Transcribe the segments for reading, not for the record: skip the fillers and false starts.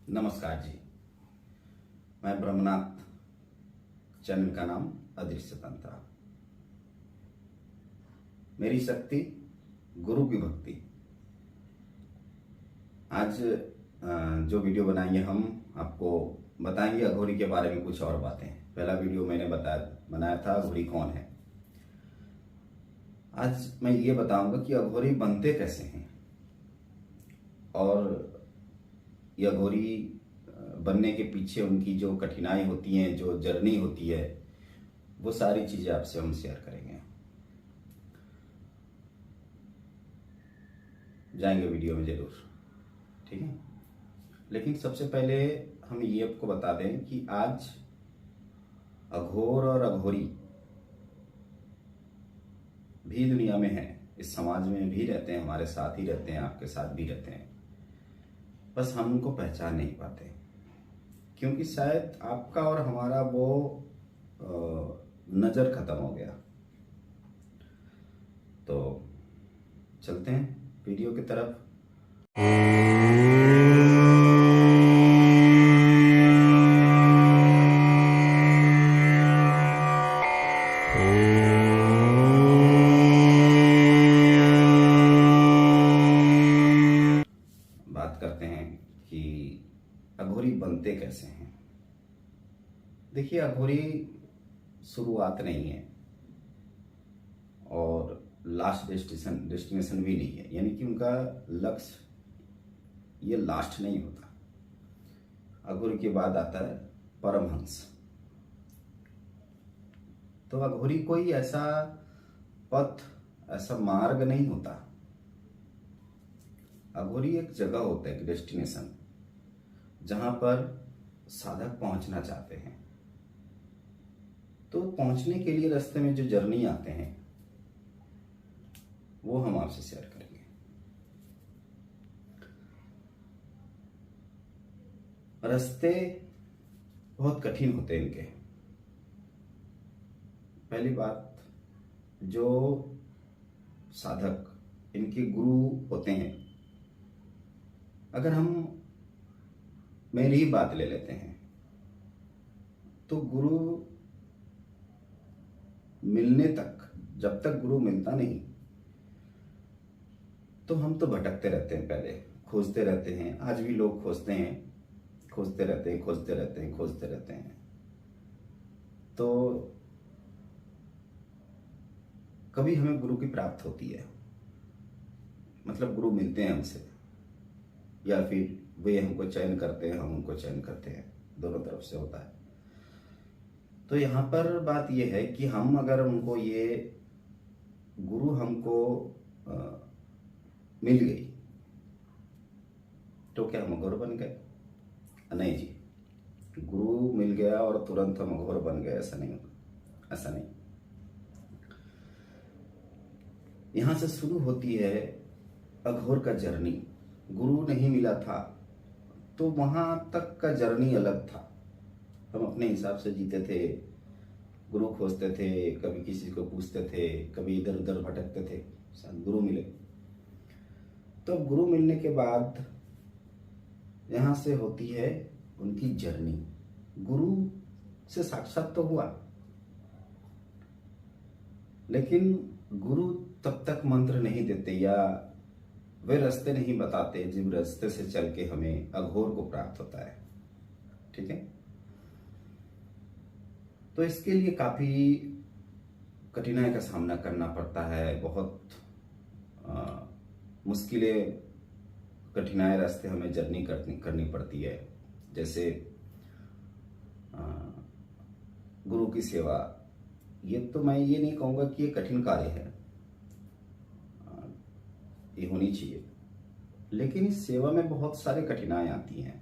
नमस्कार जी। मैं ब्रह्मनाथ, चैनल का नाम अदृश्य तंत्र। मेरी शक्ति, गुरु की भक्ति। आज जो वीडियो बनाएंगे हम आपको बताएंगे अघोरी के बारे में कुछ और बातें। पहला वीडियो मैंने बनाया था अघोरी कौन है। आज मैं ये बताऊंगा कि अघोरी बनते कैसे हैं और ये अघोरी बनने के पीछे उनकी जो कठिनाई होती है, जो जर्नी होती है, वो सारी चीजें आपसे हम शेयर करेंगे। जाएंगे वीडियो में जरूर, ठीक है। लेकिन सबसे पहले हम ये आपको बता दें कि आज अघोर और अघोरी भी दुनिया में है, इस समाज में भी रहते हैं, हमारे साथ ही रहते हैं, आपके साथ भी रहते हैं। बस हम उनको पहचान नहीं पाते क्योंकि शायद आपका और हमारा वो नजर खत्म हो गया। तो चलते हैं वीडियो की तरफ। बात करते हैं कि अघोरी बनते कैसे हैं। देखिए, अघोरी शुरुआत नहीं है और लास्ट डेस्टिनेशन भी नहीं है, यानी कि उनका लक्ष्य ये लास्ट नहीं होता। अघोरी के बाद आता है परमहंस। तो अघोरी कोई ऐसा पथ, ऐसा मार्ग नहीं होता। अघोरी एक जगह होता है, एक डेस्टिनेशन, जहां पर साधक पहुंचना चाहते हैं। तो पहुंचने के लिए रास्ते में जो जर्नी आते हैं वो हम आपसे शेयर करेंगे। रास्ते बहुत कठिन होते हैं इनके। पहली बात, जो साधक, इनके गुरु होते हैं, अगर हम मेरी ही बात ले लेते हैं तो गुरु मिलने तक, जब तक गुरु मिलता नहीं तो हम तो भटकते रहते हैं, पहले खोजते रहते हैं। आज भी लोग खोजते हैं, खोजते रहते हैं, खोजते रहते हैं, खोजते रहते हैं। तो कभी हमें गुरु की प्राप्त होती है, मतलब गुरु मिलते हैं हमसे, या फिर वे हमको चयन करते हैं, हम उनको चयन करते हैं, दोनों तरफ से होता है। तो यहाँ पर बात यह है कि हम अगर उनको, ये गुरु हमको मिल गई तो क्या हम अघोर बन गए? नहीं जी, गुरु मिल गया और तुरंत हम अघोर बन गए, ऐसा नहीं होगा, ऐसा नहीं। यहां से शुरू होती है अघोर का जर्नी। गुरु नहीं मिला था तो वहां तक का जर्नी अलग था। हम अपने हिसाब से जीते थे, गुरु खोजते थे, कभी किसी को पूछते थे, कभी इधर उधर भटकते थे, शायद गुरु मिले। तो गुरु मिलने के बाद यहां से होती है उनकी जर्नी। गुरु से साक्षात तो हुआ, लेकिन गुरु तब तक मंत्र नहीं देते या वे रास्ते नहीं बताते जिन रास्ते से चल के हमें अघोर को प्राप्त होता है, ठीक है। तो इसके लिए काफी कठिनाई का सामना करना पड़ता है। बहुत मुश्किलें, कठिनाई रास्ते हमें जर्नी करनी पड़ती है। जैसे गुरु की सेवा, ये तो मैं ये नहीं कहूंगा कि ये कठिन कार्य है, ये होनी चाहिए, लेकिन इस सेवा में बहुत सारी कठिनाई आती हैं।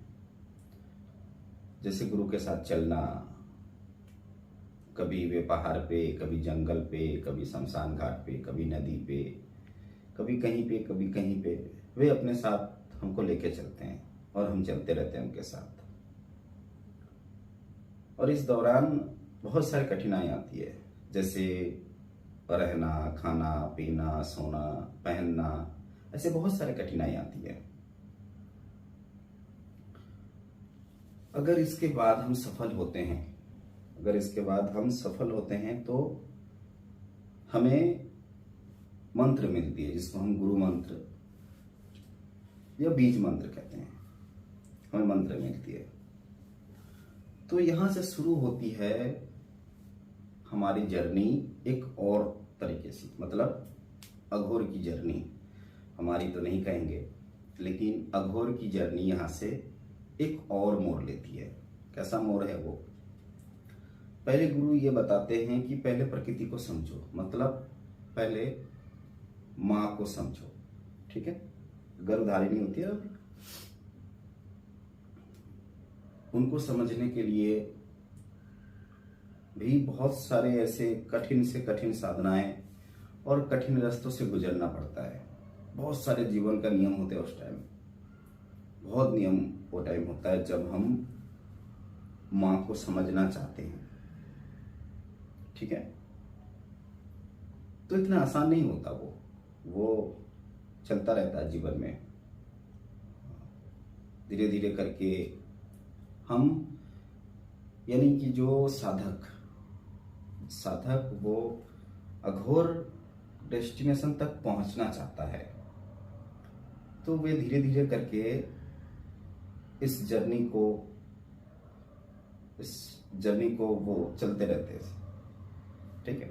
जैसे गुरु के साथ चलना, कभी वे पहाड़ पे, कभी जंगल पे, कभी शमशान घाट पे, कभी नदी पे, कभी कहीं पे, कभी कहीं पे, वे अपने साथ हमको लेके चलते हैं और हम चलते रहते हैं उनके साथ। और इस दौरान बहुत सारी कठिनाई आती है, जैसे रहना, खाना, पीना, सोना, पहनना, ऐसे बहुत सारी कठिनाई आती है। अगर इसके बाद हम सफल होते हैं, अगर इसके बाद हम सफल होते हैं तो हमें मंत्र मिलती है, जिसको हम गुरु मंत्र या बीज मंत्र कहते हैं, हमें मंत्र मिलती है। तो यहां से शुरू होती है हमारी जर्नी एक और तरीके से, मतलब अघोर की जर्नी, हमारी तो नहीं कहेंगे, लेकिन अघोर की जर्नी यहां से एक और मोड़ लेती है। कैसा मोड़ है वो? पहले गुरु ये बताते हैं कि पहले प्रकृति को समझो, मतलब पहले माँ को समझो, ठीक है? गर्भधारिणी होती है, उनको समझने के लिए भी बहुत सारे ऐसे कठिन से कठिन साधनाएं और कठिन रास्तों से गुजरना पड़ता है। बहुत सारे जीवन का नियम होते हैं उस टाइम, बहुत नियम वो टाइम होता है जब हम माँ को समझना चाहते हैं, ठीक है? तो इतना आसान नहीं होता, वो चलता रहता है जीवन में। धीरे धीरे करके हम, यानी कि जो साधक वो अघोर डेस्टिनेशन तक पहुंचना चाहता है, तो वे धीरे धीरे करके इस जर्नी को वो चलते रहते हैं, ठीक है?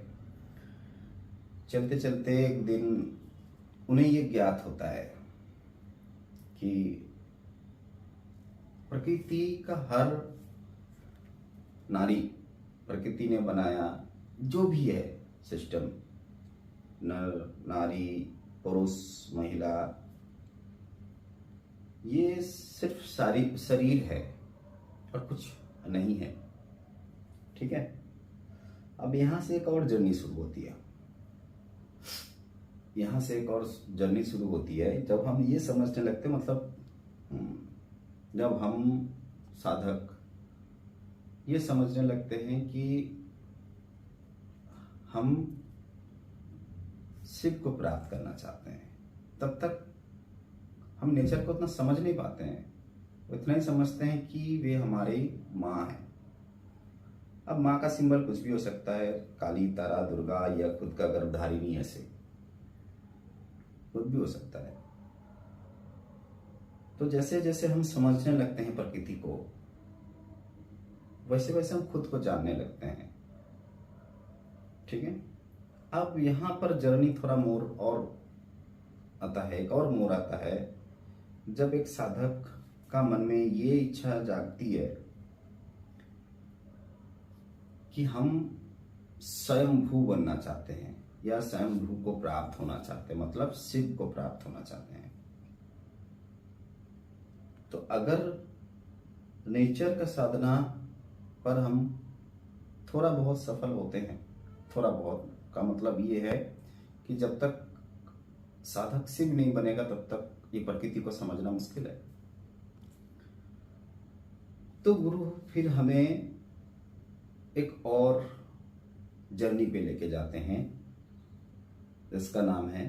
चलते चलते एक दिन उन्हें ये ज्ञात होता है कि प्रकृति का हर नारी, प्रकृति ने बनाया जो भी है सिस्टम, नर नारी पुरुष महिला, ये सिर्फ शरीर है और कुछ नहीं है, ठीक है? अब यहां से एक और जर्नी शुरू होती है, यहां से एक और जर्नी शुरू होती है जब हम ये समझने लगते हैं, मतलब जब हम साधक ये समझने लगते हैं कि हम शिव को प्राप्त करना चाहते हैं। तब तक हम नेचर को उतना समझ नहीं पाते हैं, इतना ही समझते हैं कि वे हमारी माँ है। अब माँ का सिंबल कुछ भी हो सकता है, काली, तारा, दुर्गा, या खुद का गर्भधारिणी, ऐसे कुछ भी हो सकता है। तो जैसे जैसे हम समझने लगते हैं प्रकृति को, वैसे वैसे हम खुद को जानने लगते हैं, ठीक है? अब यहाँ पर जर्नी थोड़ा मोड़ और आता है, एक और मोड़ आता है जब एक साधक का मन में ये इच्छा जागती है कि हम स्वयंभू बनना चाहते हैं या स्वयंभू को प्राप्त होना चाहते हैं, मतलब शिव को प्राप्त होना चाहते हैं। तो अगर नेचर का साधना पर हम थोड़ा बहुत सफल होते हैं, थोड़ा बहुत का मतलब ये है कि जब तक साधक शिव नहीं बनेगा तब तक ये प्रकृति को समझना मुश्किल है। तो गुरु फिर हमें एक और जर्नी पे लेके जाते हैं, जिसका नाम है,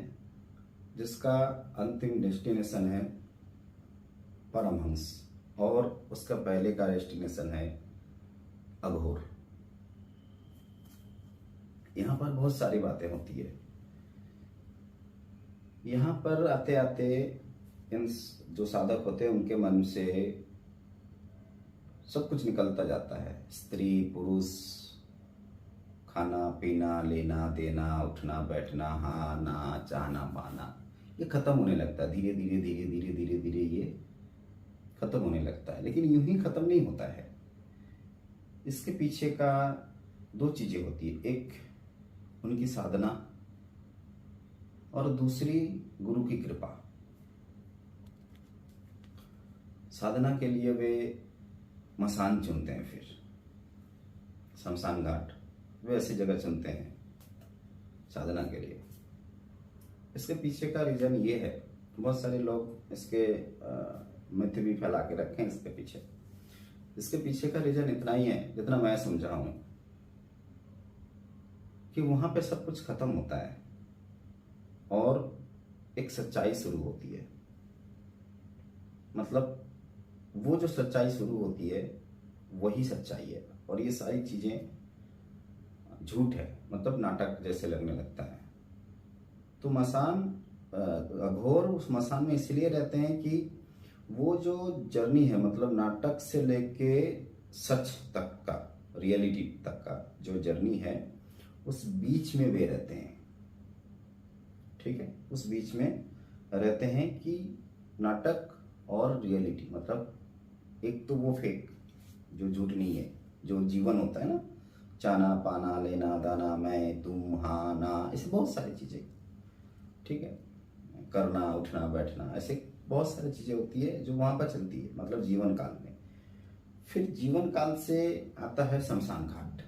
जिसका अंतिम डेस्टिनेशन है परमहंस, और उसका पहले का डेस्टिनेशन है अघोर। यहाँ पर बहुत सारी बातें होती है। यहाँ पर आते आते इन जो साधक होते हैं उनके मन से सब कुछ निकलता जाता है, स्त्री पुरुष, खाना पीना, लेना देना, उठना बैठना, हाँ ना, चाहना पाना, ये खत्म होने लगता है। धीरे धीरे धीरे धीरे धीरे धीरे ये खत्म होने लगता है। लेकिन यूं ही खत्म नहीं होता है, इसके पीछे का दो चीजें होती है, एक उनकी साधना और दूसरी गुरु की कृपा। साधना के लिए वे मसान चुनते हैं, फिर शमशान घाट, वे ऐसी जगह चुनते हैं साधना के लिए। इसके पीछे का रीजन ये है, बहुत सारे लोग इसके मिथ भी फैला के रखे हैं इसके पीछे। इसके पीछे का रीजन इतना ही है जितना मैं समझा हूं, कि वहां पे सब कुछ खत्म होता है और एक सच्चाई शुरू होती है। मतलब वो जो सच्चाई शुरू होती है वही सच्चाई है, और ये सारी चीजें झूठ है, मतलब नाटक जैसे लगने लगता है। तो मसान, अघोर उस मसान में इसलिए रहते हैं कि वो जो जर्नी है, मतलब नाटक से लेके सच तक का, रियलिटी तक का जो जर्नी है, उस बीच में वे रहते हैं। ठीक है, उस बीच में रहते हैं कि नाटक और रियलिटी, मतलब एक तो वो फेक जो झूठ नहीं है, जो जीवन होता है ना, चाना पाना लेना दाना, मैं तुम हाँ ना, ऐसे बहुत सारी चीजें, ठीक है, करना उठना बैठना, ऐसे बहुत सारी चीजें होती है जो वहां पर चलती है, मतलब जीवन काल में। फिर जीवन काल से आता है शमशान घाट,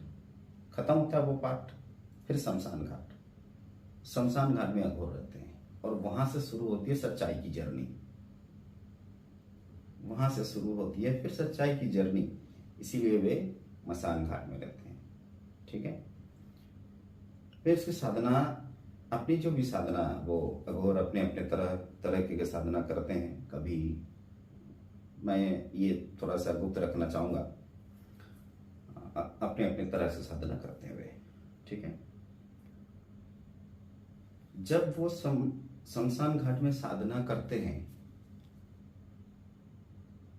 खत्म होता है वो पार्ट, फिर शमशान घाट। शमशान घाट में अघोर रहते हैं, और वहां से शुरू होती है सच्चाई की जर्नी, वहां से शुरू होती है फिर सच्चाई की जर्नी, इसीलिए वे मसान घाट में रहते हैं। ठीक है, फिर उसकी साधना, अपनी जो भी साधना, वो अघोर अपने अपने तरह तरह की साधना करते हैं। कभी मैं ये थोड़ा सा गुप्त रखना चाहूंगा, अपने अपने तरह से साधना करते हैं वे। ठीक है, जब वो शमशान घाट में साधना करते हैं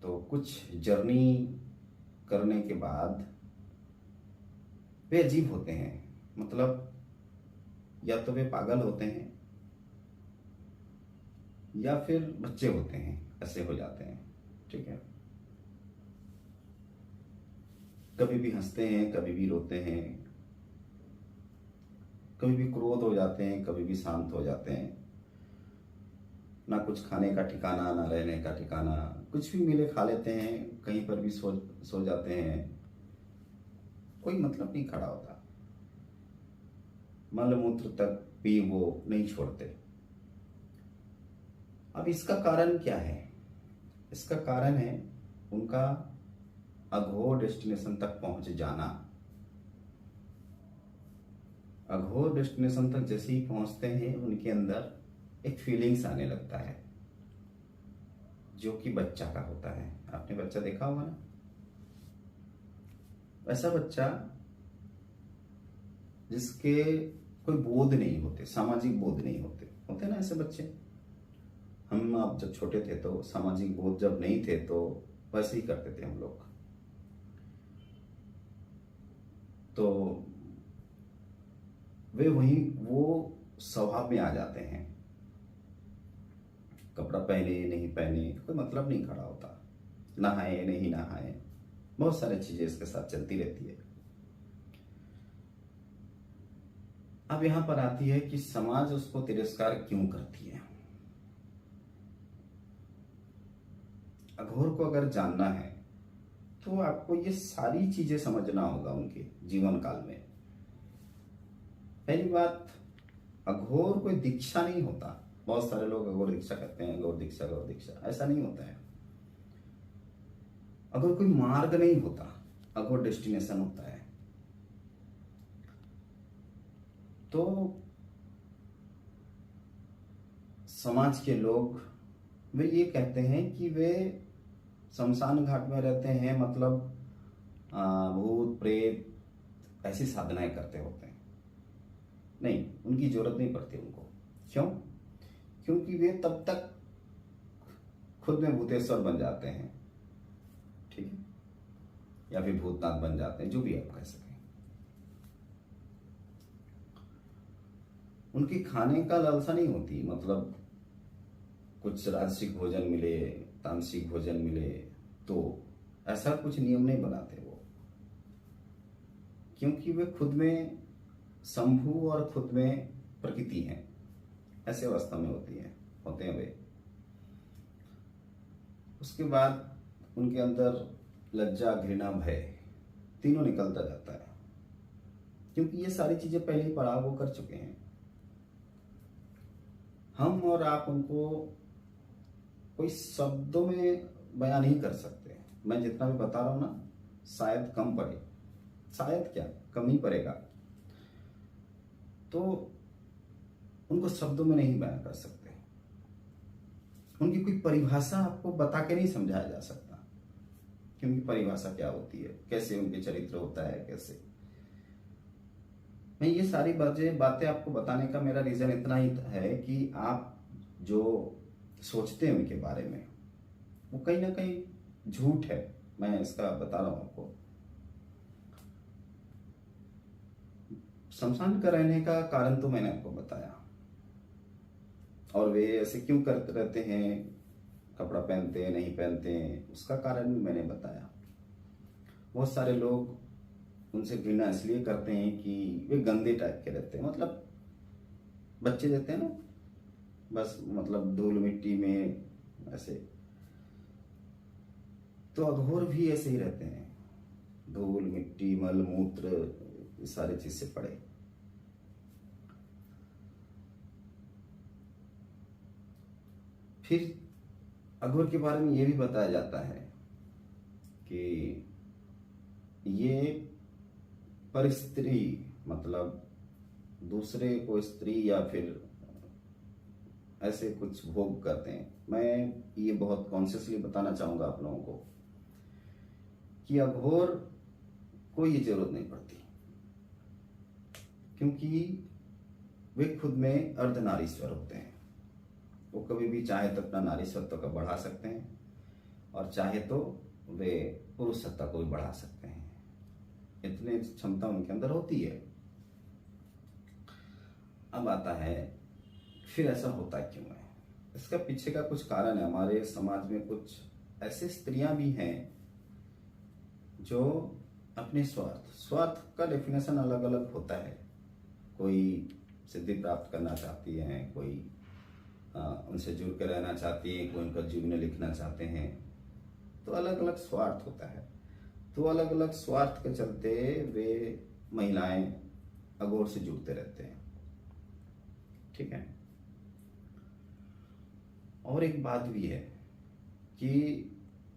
तो कुछ जर्नी करने के बाद वे अजीब होते हैं, मतलब या तो वे पागल होते हैं या फिर बच्चे होते हैं, ऐसे हो जाते हैं। ठीक है, कभी भी हंसते हैं, कभी भी रोते हैं, कभी भी क्रोध हो जाते हैं, कभी भी शांत हो जाते हैं। ना कुछ खाने का ठिकाना, ना रहने का ठिकाना, कुछ भी मिले खा लेते हैं, कहीं पर भी सो जाते हैं, कोई मतलब नहीं खड़ा होता, मलमूत्र तक भी वो नहीं छोड़ते। अब इसका कारण क्या है? इसका कारण है उनका अघोर डेस्टिनेशन तक पहुंच जाना। अघोर डेस्टिनेशन तक जैसे ही पहुंचते हैं, उनके अंदर एक फीलिंग्स आने लगता है जो कि बच्चा का होता है। आपने बच्चा देखा होगा ना, ऐसा बच्चा जिसके कोई बोध नहीं होते, सामाजिक बोध नहीं होते, होते ना ऐसे बच्चे। हम आप जब छोटे थे तो सामाजिक बोध जब नहीं थे तो वैसे ही करते थे हम लोग। तो वे वही वो स्वभाव में आ जाते हैं, कपड़ा पहने नहीं पहने कोई मतलब नहीं खड़ा होता, नहाए नहीं नहाए, बहुत सारी चीजें इसके साथ चलती रहती है। अब यहां पर आती है कि समाज उसको तिरस्कार क्यों करती है। अघोर को अगर जानना है तो आपको ये सारी चीजें समझना होगा उनके जीवन काल में। पहली बात, अघोर कोई दीक्षा नहीं होता। बहुत सारे लोग अघोर दीक्षा करते हैं, अघोर दीक्षा, ऐसा नहीं होता है। अघोर कोई मार्ग नहीं होता, अघोर डेस्टिनेशन होता है। तो समाज के लोग वे ये कहते हैं कि वे शमशान घाट में रहते हैं, मतलब भूत प्रेत ऐसी साधनाएं करते होते हैं। नहीं, उनकी जरूरत नहीं पड़ती उनको। क्यों? क्योंकि वे तब तक खुद में भूतेश्वर बन जाते हैं, ठीक है, या फिर भूतनाथ बन जाते हैं, जो भी आप कह सकें। उनकी खाने का लालसा नहीं होती, मतलब कुछ राजसिक भोजन मिले, तामसिक भोजन मिले, तो ऐसा कुछ नियम नहीं बनाते वो, क्योंकि वे खुद में शंभु और खुद में प्रकृति हैं, ऐसे अवस्था में होते हैं वे। उसके बाद उनके अंदर लज्जा, घृणा, भय तीनों निकलता जाता है, क्योंकि ये सारी चीजें पहले ही पड़ाव वो कर चुके हैं। हम और आप उनको कोई शब्दों में बयान नहीं कर सकते। मैं जितना भी बता रहा हूं ना, शायद कम पड़े, शायद क्या कम ही पड़ेगा, तो उनको शब्दों में नहीं बयान कर सकते। उनकी कोई परिभाषा आपको बता के नहीं समझाया जा सकता। कि उनकी परिभाषा क्या होती है, कैसे उनके चरित्र होता है, कैसे। मैं ये सारी बातें आपको बताने का मेरा रीजन इतना ही है कि आप जो सोचते हैं उनके बारे में वो कहीं ना कहीं झूठ है। मैं इसका बता रहा हूं आपको। शमशान का रहने का कारण तो मैंने आपको बताया, और वे ऐसे क्यों करते रहते हैं, कपड़ा पहनते हैं नहीं पहनते हैं, उसका कारण भी मैंने बताया। बहुत सारे लोग उनसे घृणा इसलिए करते हैं कि वे गंदे टाइप के रहते हैं, मतलब बच्चे रहते हैं ना, बस मतलब धूल मिट्टी में ऐसे। तो अघोर भी ऐसे ही रहते हैं, धूल मिट्टी मल मूत्र सारी चीज से पड़े। फिर अघोर के बारे में ये भी बताया जाता है कि ये पर स्त्री, मतलब दूसरे को स्त्री या फिर ऐसे कुछ भोग करते हैं। मैं ये बहुत कॉन्शियसली बताना चाहूंगा आप लोगों को कि अघोर को ये जरूरत नहीं पड़ती, क्योंकि वे खुद में अर्धनारीश्वर होते हैं। वो कभी भी चाहे तो अपना नारीश्वरत्व को बढ़ा सकते हैं, और चाहे तो वे पुरुष सत्ता को भी बढ़ा सकते हैं। इतनी क्षमता उनके अंदर होती है। अब आता है फिर ऐसा होता क्यों है। इसका पीछे का कुछ कारण है। हमारे समाज में कुछ ऐसे स्त्रियां भी हैं जो अपने स्वार्थ का डेफिनेशन अलग अलग होता है। कोई सिद्धि प्राप्त करना चाहती है, कोई उनसे जुड़ कर रहना चाहती है, कोई उनका जीवन लिखना चाहते हैं। तो अलग अलग स्वार्थ होता है। तो अलग अलग स्वार्थ के चलते वे महिलाएं अघोर से जुड़ते रहते हैं। ठीक है। और एक बात भी है कि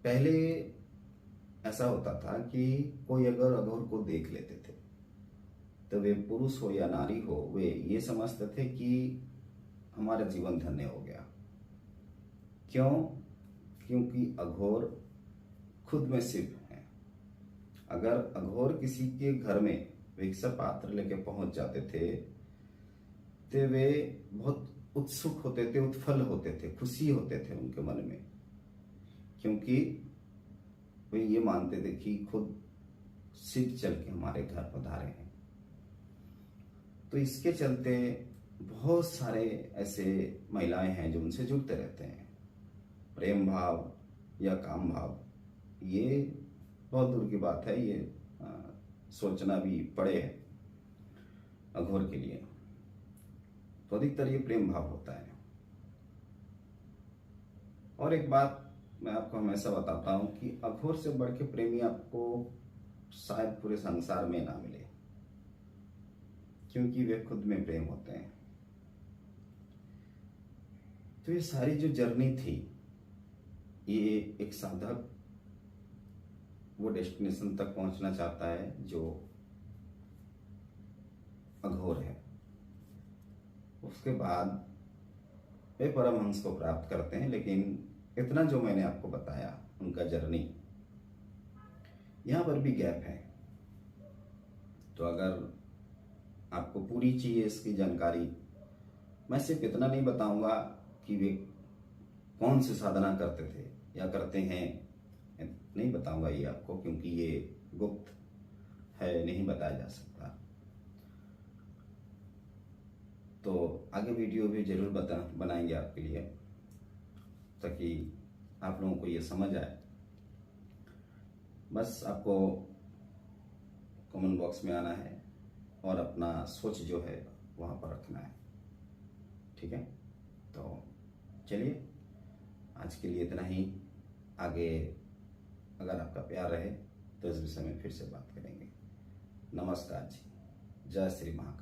पहले ऐसा होता था कि कोई अगर अघोर को देख लेते थे तो वे पुरुष हो या नारी हो, वे ये समझते थे कि हमारा जीवन धन्य हो गया। क्यों? क्योंकि अघोर खुद में शिव है। अगर अघोर किसी के घर में भिक्षा पात्र लेके पहुंच जाते थे तो वे बहुत उत्सुक होते थे, उत्फल होते थे, खुशी होते थे उनके मन में, क्योंकि वे ये मानते थे कि खुद शिव चल के हमारे घर पधारे हैं। तो इसके चलते बहुत सारे ऐसे महिलाएं हैं जो उनसे जुड़ते रहते हैं। प्रेम भाव या काम भाव, ये बहुत दूर की बात है। ये सोचना भी पड़े है अघोर के लिए। तो अधिकतर ये प्रेम भाव होता है। और एक बात मैं आपको हमेशा बताता हूं कि अघोर से बढ़ के प्रेमी आपको शायद पूरे संसार में ना मिले, क्योंकि वे खुद में प्रेम होते हैं। तो ये सारी जो जर्नी थी, ये एक साधक वो डेस्टिनेशन तक पहुंचना चाहता है जो अघोर है। उसके बाद वे परमहंस को प्राप्त करते हैं। लेकिन इतना जो मैंने आपको बताया उनका जर्नी, यहां पर भी गैप है। तो अगर आपको पूरी चाहिए इसकी जानकारी, मैं सिर्फ इतना नहीं बताऊंगा कि वे कौन सी साधना करते थे या करते हैं, नहीं बताऊंगा ये आपको, क्योंकि ये गुप्त है, नहीं बताया जा सकता। तो आगे वीडियो भी जरूर बनाएंगे आपके लिए, ताकि आप लोगों को ये समझ आए। बस आपको कमेंट बॉक्स में आना है और अपना सोच जो है वहाँ पर रखना है। ठीक है। तो चलिए आज के लिए इतना ही। आगे अगर आपका प्यार रहे तो इस विषय में फिर से बात करेंगे। नमस्कार जी। जय श्री महाकाल।